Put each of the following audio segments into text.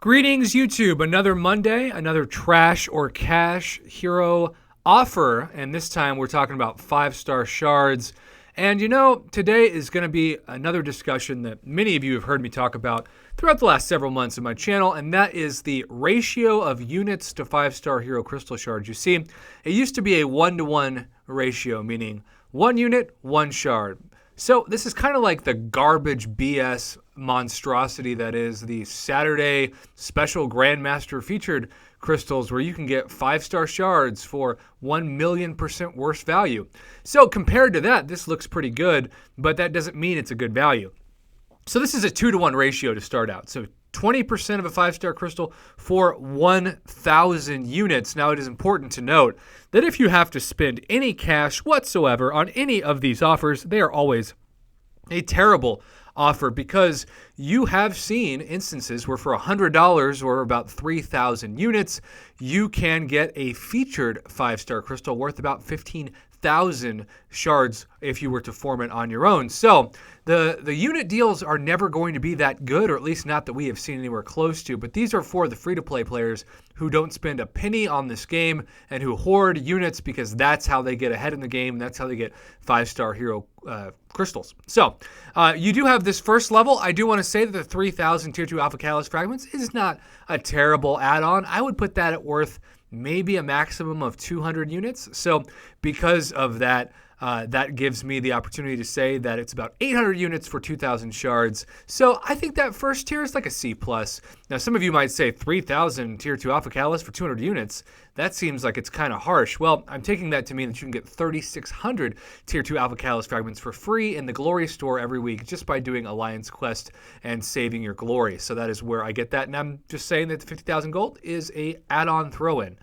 Greetings, YouTube. Another Monday, another trash or cash hero offer. And this time we're talking about 5-star shards. And today is going to be another discussion that many of you have heard me talk about throughout the last several months of my channel. And that is the ratio of units to 5-star hero crystal shards. You see, it used to be a 1-to-1 ratio, meaning 1 unit, 1 shard. So this is kind of like the garbage BS monstrosity that is the Saturday special Grandmaster featured crystals where you can get 5-star shards for 1,000,000% worse value. So compared to that, this looks pretty good, but that doesn't mean it's a good value. So this is a 2-to-1 ratio to start out. So 20% of a 5-star crystal for 1,000 units. Now, it is important to note that if you have to spend any cash whatsoever on any of these offers, they are always a terrible offer because you have seen instances where for $100 or about 3,000 units, you can get a featured 5-star crystal worth about 15,000 shards if you were to form it on your own. So the unit deals are never going to be that good, or at least not that we have seen anywhere close to, but these are for the free-to-play players who don't spend a penny on this game and who hoard units because that's how they get ahead in the game. That's how they get 5-star hero crystals. So you do have this first level. I do want to say that the 3,000 Tier 2 Alpha Catalyst fragments is not a terrible add-on. I would put that at worth maybe a maximum of 200 units. So because of that, that gives me the opportunity to say that it's about 800 units for 2,000 shards. So I think that first tier is like a C+. Now, some of you might say 3,000 Tier 2 Alpha Catalyst for 200 units. That seems like it's kind of harsh. Well, I'm taking that to mean that you can get 3,600 Tier 2 Alpha Catalyst fragments for free in the Glory store every week just by doing Alliance Quest and saving your glory. So that is where I get that. And I'm just saying that the 50,000 gold is a add-on throw-in.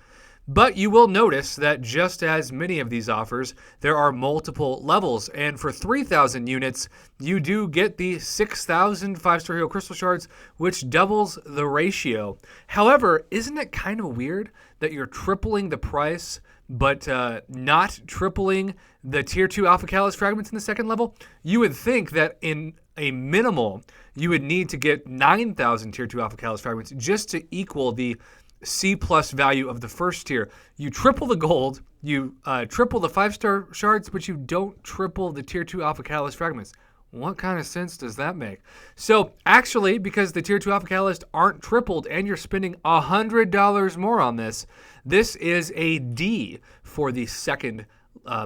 But you will notice that just as many of these offers, there are multiple levels. And for 3,000 units, you do get the 6,000 5-star hero crystal shards, which doubles the ratio. However, isn't it kind of weird that you're tripling the price, but not tripling the Tier 2 Alpha Catalyst fragments in the second level? You would think that in a minimal, you would need to get 9,000 Tier 2 Alpha Catalyst fragments just to equal the C+ value of the first tier. You triple the gold, you triple the 5-star shards, but you don't triple the Tier 2 Alpha Catalyst fragments. What kind of sense does that make? So actually, because the Tier 2 Alpha Catalyst aren't tripled and you're spending $100 more on this, this is a D for the second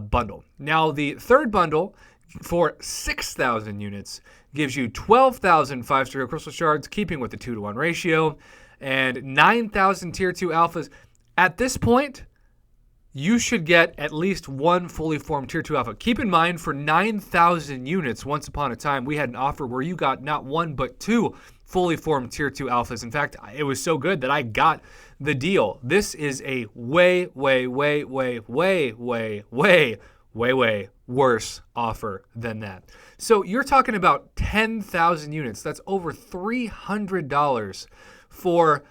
bundle. Now, the third bundle for 6,000 units gives you 12,000 5-star crystal shards, keeping with the 2-to-1 ratio, and 9,000 Tier 2 Alphas. At this point, you should get at least one fully formed Tier 2 Alpha. Keep in mind, for 9,000 units, once upon a time, we had an offer where you got not one but 2 fully formed Tier 2 Alphas. In fact, it was so good that I got the deal. This is a way worse offer than that. So you're talking about 10,000 units. That's over $300 for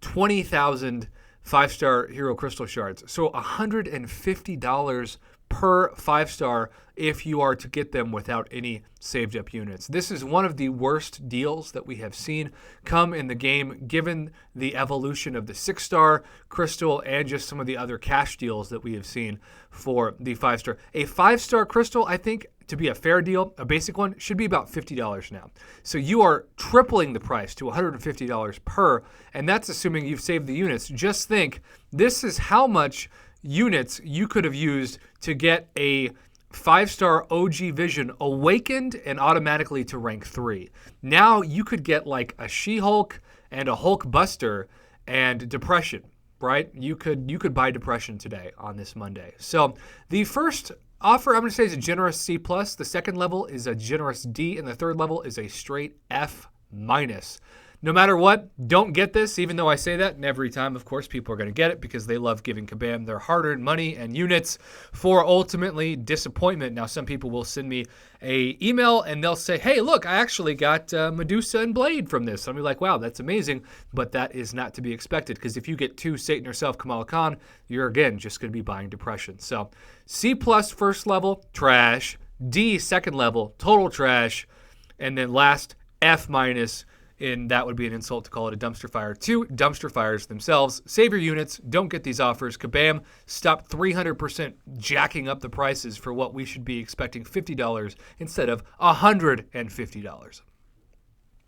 20,000 5-star hero crystal shards. So $150 per 5-star if you are to get them without any saved up units. This is one of the worst deals that we have seen come in the game, given the evolution of the 6-star crystal and just some of the other cash deals that we have seen for the 5-star. A 5-star crystal, I think, to be a fair deal, a basic one, should be about $50 now. So you are tripling the price to $150 per, and that's assuming you've saved the units. Just think, this is how much units you could have used to get a 5-star OG Vision awakened and automatically to rank 3. Now you could get like a She-Hulk and a Hulk Buster and Depression, right? You could buy Depression today on this Monday. So the first offer I'm going to say is a generous C+. The second level is a generous D, and the third level is a straight F-. No matter what, don't get this, even though I say that, and every time, of course, people are going to get it because they love giving Kabam their hard-earned money and units for ultimately disappointment. Now, some people will send me a email and they'll say, hey, look, I actually got Medusa and Blade from this. I'll be like, wow, that's amazing, but that is not to be expected because if you get 2 Satan yourself, Kamala Khan, you're, again, just going to be buying Depression. So C+ first level, trash. D second level, total trash. And then last, F- and that would be an insult to call it a dumpster fire. To dumpster fires themselves, save your units, don't get these offers. Kabam, stop 300% jacking up the prices for what we should be expecting $50 instead of $150.